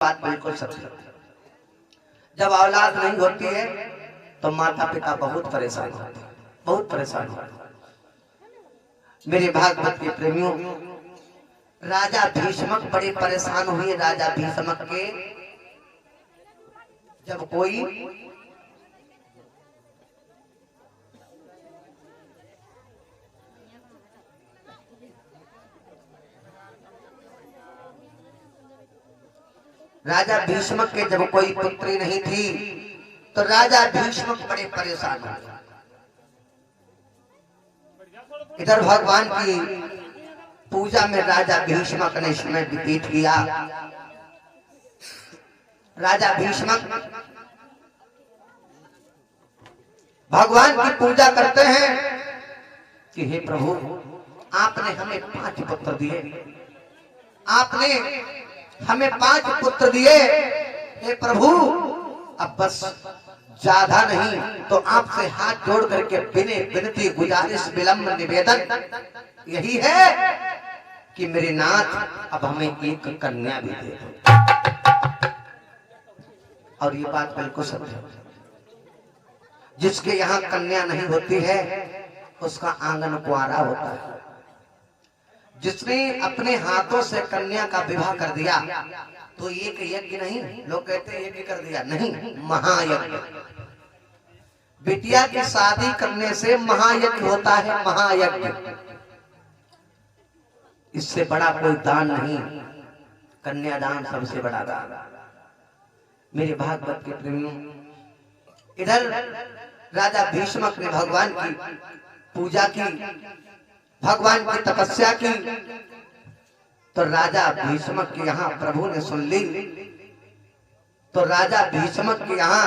बात बिल्कुल सत्य। जब औलाद नहीं होती है तो माता पिता बहुत परेशान होते हैं, बहुत परेशान होते हैं। मेरे भागवत के प्रेमियों, राजा भीष्मक बड़े परेशान हुए। राजा भीष्मक के जब कोई राजा भीष्मक के जब कोई पुत्री नहीं थी तो राजा भीष्मक बड़े परेशान हुए। इधर भगवान की पूजा में राजा भीष्मक ने समय व्यतीत किया। राजा भीष्मक भगवान की पूजा करते हैं कि हे प्रभु, आपने हमें 5 पुत्र दिए, आपने हमें 5 पुत्र दिए। हे प्रभु, अब बस ज्यादा नहीं तो आपसे हाथ जोड़ करके विनती गुजारिश विलंब निवेदन यही है कि मेरे नाथ अब हमें एक कन्या भी दे दो। और ये बात बिल्कुल सत्य है। जिसके यहाँ कन्या नहीं होती है उसका आंगन कुआरा होता है। जिसने अपने हाथों से कन्या का विवाह कर दिया तो एक यज्ञ नहीं, लोग कहते हैं यज्ञ कर दिया, नहीं, महायज्ञ। बिटिया की शादी करने से महायज्ञ होता है, महायज्ञ। इससे बड़ा कोई दान नहीं, कन्यादान सबसे बड़ा दान। मेरे भागवत के प्रेमियों, इधर राजा भीष्मक ने भगवान की पूजा की, भगवान की तपस्या की, तो राजा भीष्मक के यहाँ प्रभु ने सुन ली। तो राजा भीष्मक के यहाँ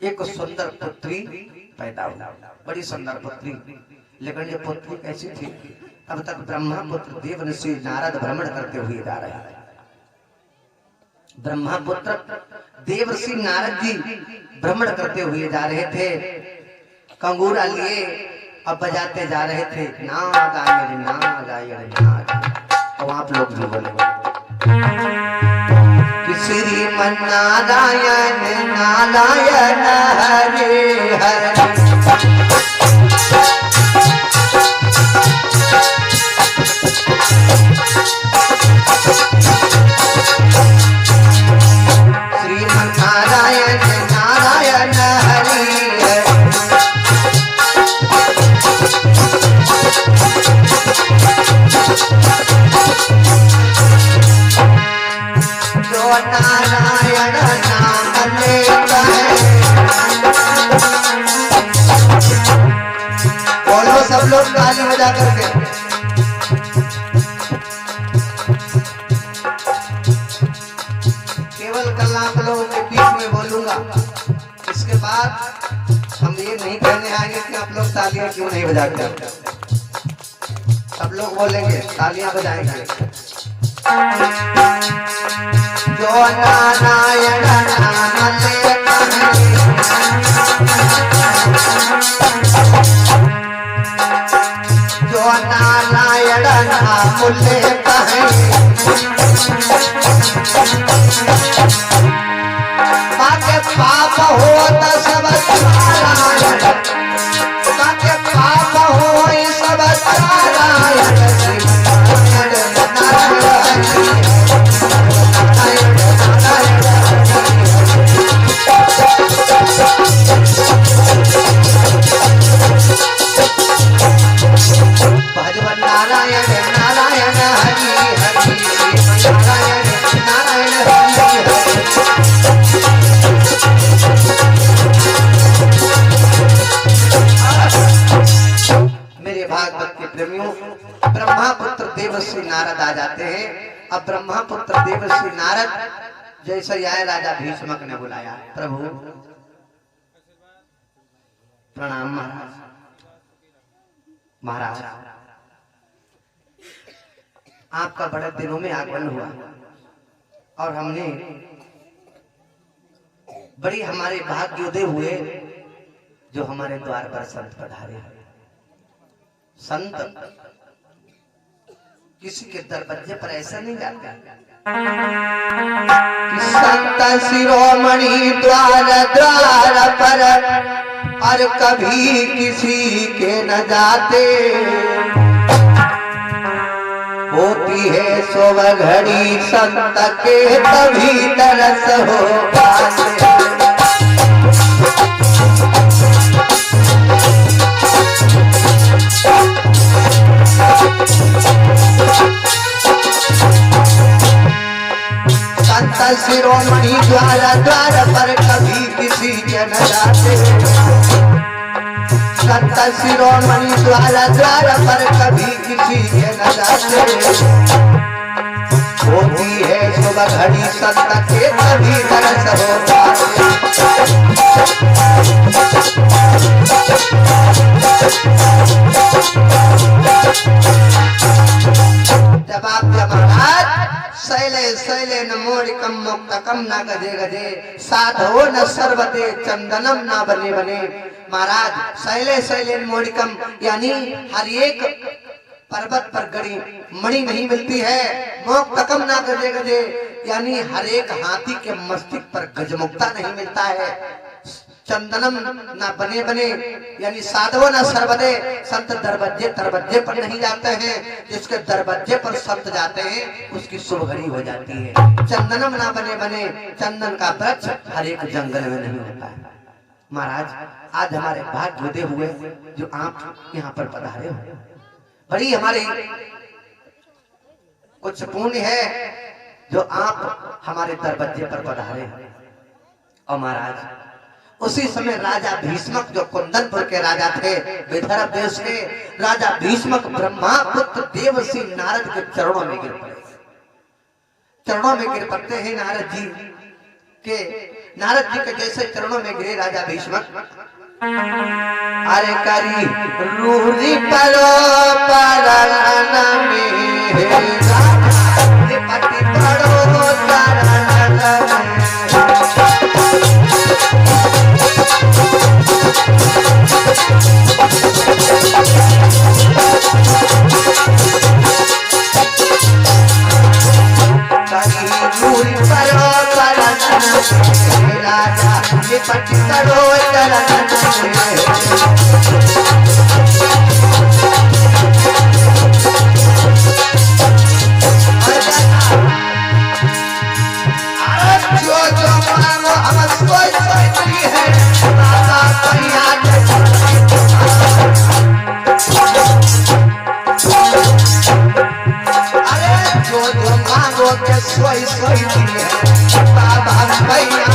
एक सुंदर पुत्री पैदा हुई, बड़ी सुंदर पुत्री। लेकिन ये पुत्री कैसी थी? अब तक ब्रह्मा पुत्र देव ऋषि नारद भ्रमण करते हुए जा रहे हैं। ब्रह्मा पुत्र देव ऋषि नारद जी भ्रमण करते हुए जा रहे थे, कंगूरा लिए अब बजाते जा रहे थे, नारायण नारायण नारायण। तो आप लोग भी बोलेंगे कि श्रीमन नारायण नारायण हरे हरे। श्रीमन नारायण नारायण हरे हरे। जो नारायण नाम लेता है, बोलो सब लोग ताली बजा करके। केवल कल आप लोगों के बीच में बोलूंगा, इसके बाद हम ये नहीं कहने आएंगे कि आप लोग तालियां क्यों नहीं बजाते। सब लोग बोलेंगे, तालियां बजाएंगे। जो नारायण नाम लेता है, जो नारायण नाम लेता है, ताके पाप हो सब नारायण, ताके पाप हो सब नारायण। भगवान नारायण नारायण हरि हरि, नारायण नारायण हरि हरि। मेरे भागवत के प्रेमियों, ब्रह्मा पुत्र देवर्षि नारद आ जाते हैं। अब ब्रह्मा पुत्र देवर्षि नारद जैसे आए, राजा भीष्मक ने बुलाया, प्रभु प्रणाम महाराज, आपका बड़े दिनों में आगमन हुआ और हमने बड़ी हमारे भाग्योदय हुए जो हमारे द्वार पर संत पधारे। संत किसी के दरवाजे पर ऐसा नहीं जाता कि संत शिरोमणि द्वार द्वार पर और कभी किसी के न जाते। होती है सुबह घड़ी संत के तभी तरस हो पाते। संत शिरोमणि द्वार द्वार पर कभी किसी के न जाते। संत शिरोमणि द्वार द्वार पर कभी किसी के न जाते। होती है सुबह घड़ी संत के तभी दरस हो पाते। जब आप महाराज शैले शैले न मोरिकम मुक्तकम न गजे गजे साधो न सर्वते चंदनम न बने बने। महाराज शैले शैले मोरिकम यानी हर एक पर्वत पर गड़ी मणि नहीं मिलती है। मुक्तकम न गजे गजे यानी हर एक हाथी के मस्तिष्क पर गजमुक्ता नहीं मिलता है। चंदनम ना बने बने यानी साधो न सर्वदे संत दरवाजे दरवाजे पर नहीं जाते हैं। जिसके दरवाजे पर संत जाते हैं उसकी शुभ घड़ी हो जाती है। चंदनम ना बने बने चंदन का वृक्ष हर एक जंगल में नहीं होता है। महाराज आज हमारे भाग्य उदय हुए जो आप यहाँ पर पधारे हो। बड़ी हमारी कुछ पुण्य है जो आप हमारे दरवाजे पर पधारे। और महाराज उसी समय राजा भीष्मक जो कुंदनपुर के राजा थे विदर्भ देश के राजा भीष्मक ब्रह्मा पुत्र देवर्षि नारद के चरणों में गिर पड़े। चरणों में गिर पड़ते हैं नारद जी के जैसे चरणों में गिरे राजा भीष्मक। अरे करी रूरी परो परण में पति पड़ो शरण पति करो जो जो मांगो हम सोच सकती है। अरे जो जो मांगो के सोई सोई है बाबा भैया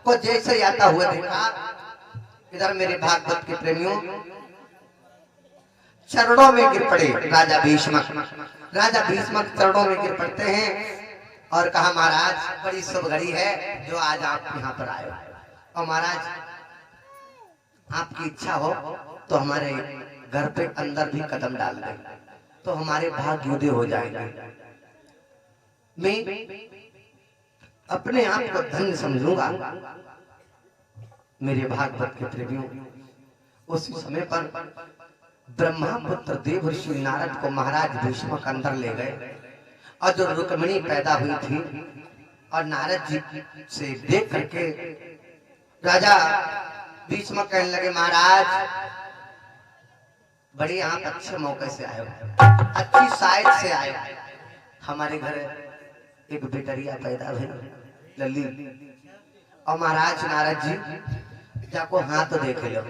को जैसे आता हुआ देखा। इधर मेरे भागवत के प्रेमियों चरणों में गिर पड़े राजा भीष्मक। राजा भीष्मक चरणों में गिर पड़ते हैं और कहा महाराज बड़ी शुभ घड़ी है जो आज आप यहाँ पर आए। और महाराज आपकी इच्छा हो तो हमारे घर पे अंदर भी कदम डाल दें तो हमारे भाग्य उदय हो जाएंगे। मैं अपने आप को धन्य समझूंगा। मेरे भागवत के प्रेमियों उसी समय पर ब्रह्मा पुत्र देवर्षि नारद को महाराज भीष्मक अंदर ले गए और जो रुक्मिणी पैदा हुई थी और नारद जी से देख करके राजा भीष्मक कहने लगे महाराज बड़ी आप अच्छे मौके से आए हो, अच्छी साइड से आए। हमारे घर एक बेटरिया पैदा हुई लल्ली और महाराज नारद जी जाको हाथ देख लो,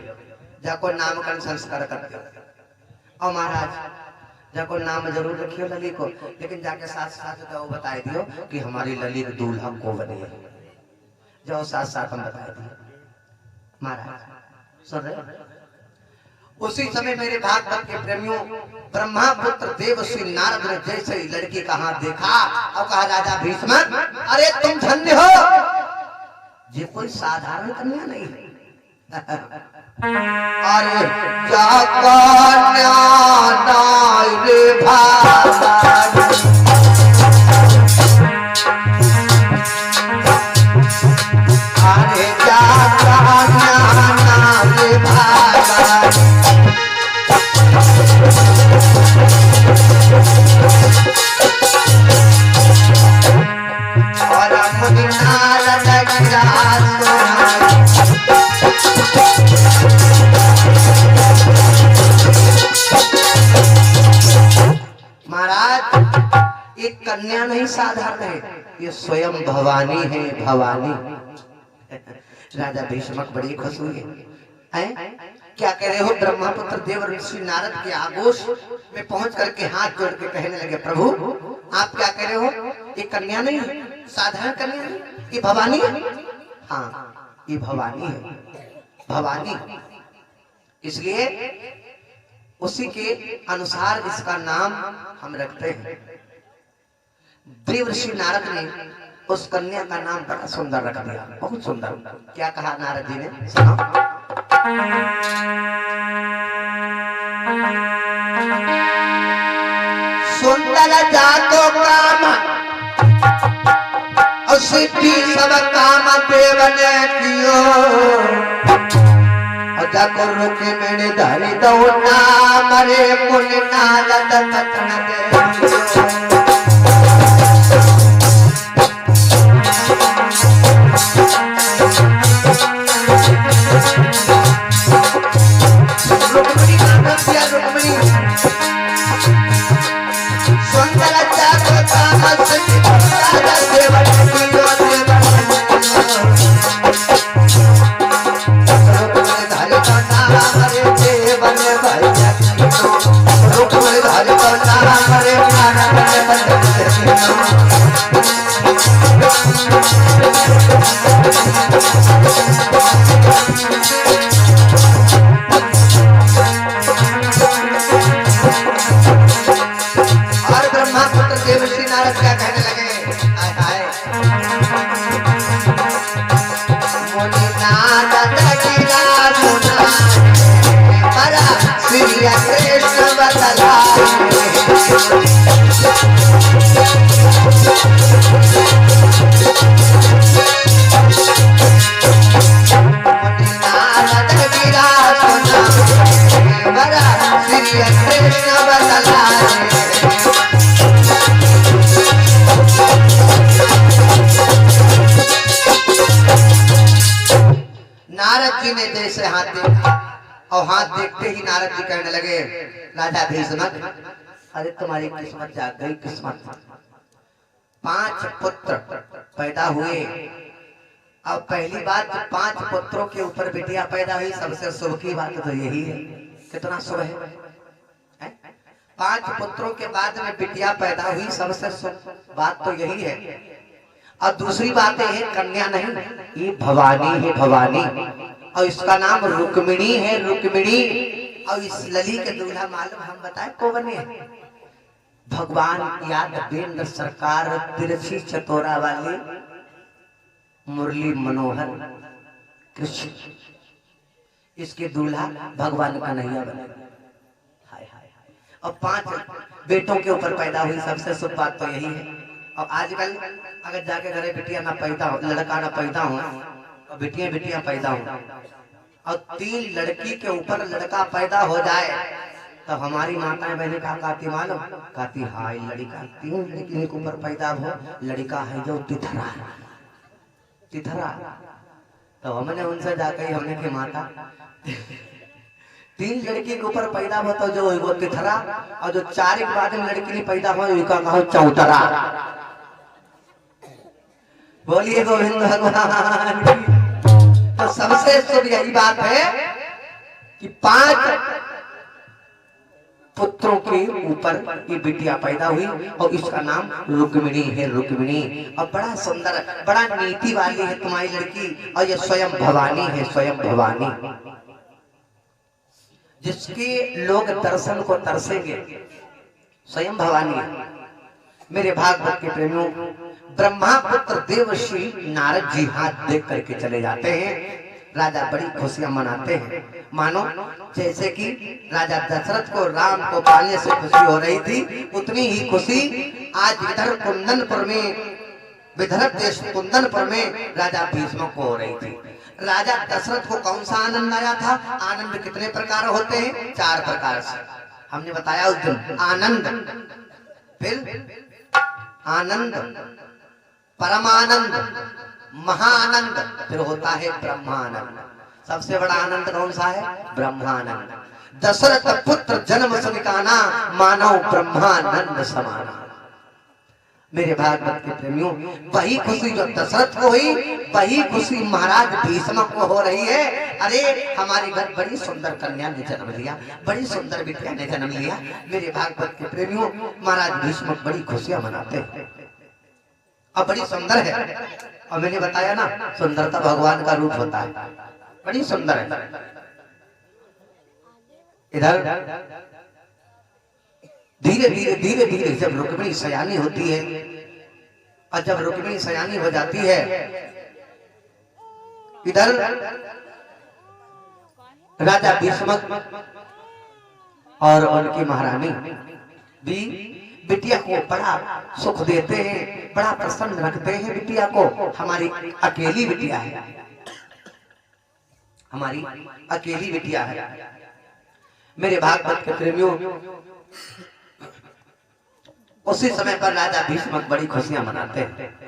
जाको नामकरण संस्कार करते और महाराज जाको नाम जरूर रखियो लली को, लेकिन जाके साथ साथ तो बता दियो कि हमारी लली दूल्हा को बने। जो साथ साथ हम बता दिए महाराज सुन रहे। उसी समय मेरे भागवत के प्रेमियों ब्रह्मा पुत्र देवर्षि नारद ने जैसे ही लड़की का हाथ देखा और कहा राजा भीष्म अरे तुम धन्य हो, ये कोई साधारण कन्या नहीं है। अरे कन्या नहीं साधारण है, ये स्वयं भवानी है भवानी। राजा भीष्मक बड़ी खुश हुए हैं? क्या कह रहे हो? ब्रह्मपुत्र देवर्षि नारद के आगोश में पहुंच करके हाथ जोड़ के कहने लगे प्रभु आप क्या कह रहे हो? ये कन्या नहीं है, साधारण कन्या नहीं, ये भवानी है। हाँ ये भवानी है, भवानी। इसलिए उसी के अनुसार इसका नाम हम रखते हैं। देवर्षि नारद ने उस कन्या का नाम बड़ा सुंदर रख दिया, बहुत सुंदर। क्या कहा नारद जी ने? सुनो। सुंदर जातो काम सिद्धि सब काम देव ने कियो, रुके मैंने धरी दो नाम रे पुण्य नारद कथन दे। नारद जी ने जैसे हाथ देखा और हाथ देखते ही नारद जी कहने लगे राजा भीष्मक अरे तुम्हारी किस्मत जाग गई, किस्मत। 5 पुत्र पैदा हुए। अब पहली बात 5 पुत्रों के ऊपर बेटियां पैदा हुई, सबसे शुभ की बात तो यही है। कितना शुभ है? 5 पुत्रों के बाद में बेटियां पैदा हुई, सबसे शुभ बात तो यही है। और दूसरी बात है कन्या नहीं, ये भवानी है भवानी, और इसका नाम रुक्मिणी है रुक्मिणी। और इस लली के दूल्हा मालूम हम बताए कौन बने? भगवान यादवेंद्र सरकार तिरछी चतोरा वाले मुरली मनोहर कृष्ण, इसके दूल्हा भगवान का नैया बने। हाय हाय हाय। और 5 बेटों के ऊपर पैदा हुई, सबसे शुभ बात तो यही है। और आजकल अगर जाके घरे बेटियां ना पैदा हो, लड़का ना पैदा हो, और बेटियां पैदा हो, और 3 लड़की के ऊपर लड़का पैदा हो जाए, तो हमारी माताएं बहनें क्या कहती मालूम? कहती हाय लड़का 3 लड़की के ऊपर पैदा हो, लड़का है जो तिथरा तिथरा। तो हमने उनसे जाकर हमने की माता 3 लड़की के ऊपर पैदा हो तो जो वो तिथरा, और जो 4 के बाद में लड़की नहीं पैदा हो उसका कहो चौतरा। बोलिए गोविंद भगवान की। तो सबसे शुभ यही बात है कि 5 पुत्रों के ऊपर ये बिटिया पैदा हुई और इसका नाम रुक्मिणी है, रुक्मिणी। और बड़ा सुंदर, बड़ा नीति वाली है तुम्हारी लड़की। और ये स्वयं भवानी है, स्वयं भवानी, जिसके लोग दर्शन को तरसेंगे, स्वयं भवानी है। मेरे भागवत के प्रेमियों, ब्रह्मा पुत्र देवर्षि नारद जी हाथ देख करके चले जाते हैं। राजा बड़ी खुशियां मनाते हैं, मानो जैसे कि राजा दशरथ को राम को पालने से खुशी हो रही थी, उतनी ही खुशी आज इधर कुंदनपुर में, विदर्भ देश कुंदनपुर में राजा भीष्म को हो रही थी। राजा दशरथ को कौन सा आनंद आया था? आनंद कितने प्रकार होते हैं? 4 प्रकार से हमने बताया उस दिन। आनंद, फिर आनंद, परमानंद, महाआनंद, फिर होता है ब्रह्मानंद। सबसे बड़ा आनंद कौन सा है? ब्रह्मानंद। दशरथ पुत्र जन्म सनिकाना, मानव ब्रह्मानंद समाना। मेरे भागवत के प्रेमियों, वही खुशी जो दशरथ को हुई, वही खुशी महाराज भीष्म को हो रही है। अरे हमारे घर बड़ी सुंदर कन्या ने जन्म लिया, बड़ी सुंदर बिटिया ने जन्म लिया। मेरे भागवत के प्रेमियों, महाराज भीष्म बड़ी खुशियां मनाते हैं। अब बड़ी सुंदर है, और मैंने बताया ना, सुंदरता भगवान का रूप होता है, बड़ी सुंदर है। इधर धीरे धीरे धीरे धीरे जब रुक्मिणी सयानी होती है, और जब रुक्मिणी सयानी हो जाती है, इधर राजा भीष्म और उनकी महारानी भी बिटिया को बड़ा सुख देते हैं, बड़ा प्रसन्न रखते हैं बिटिया को। हमारी अकेली बिटिया है, हमारी अकेली बिटिया है। मेरे भागवत के प्रेमियों, उसी समय पर राजा भीष्म बड़ी खुशियां मनाते हैं।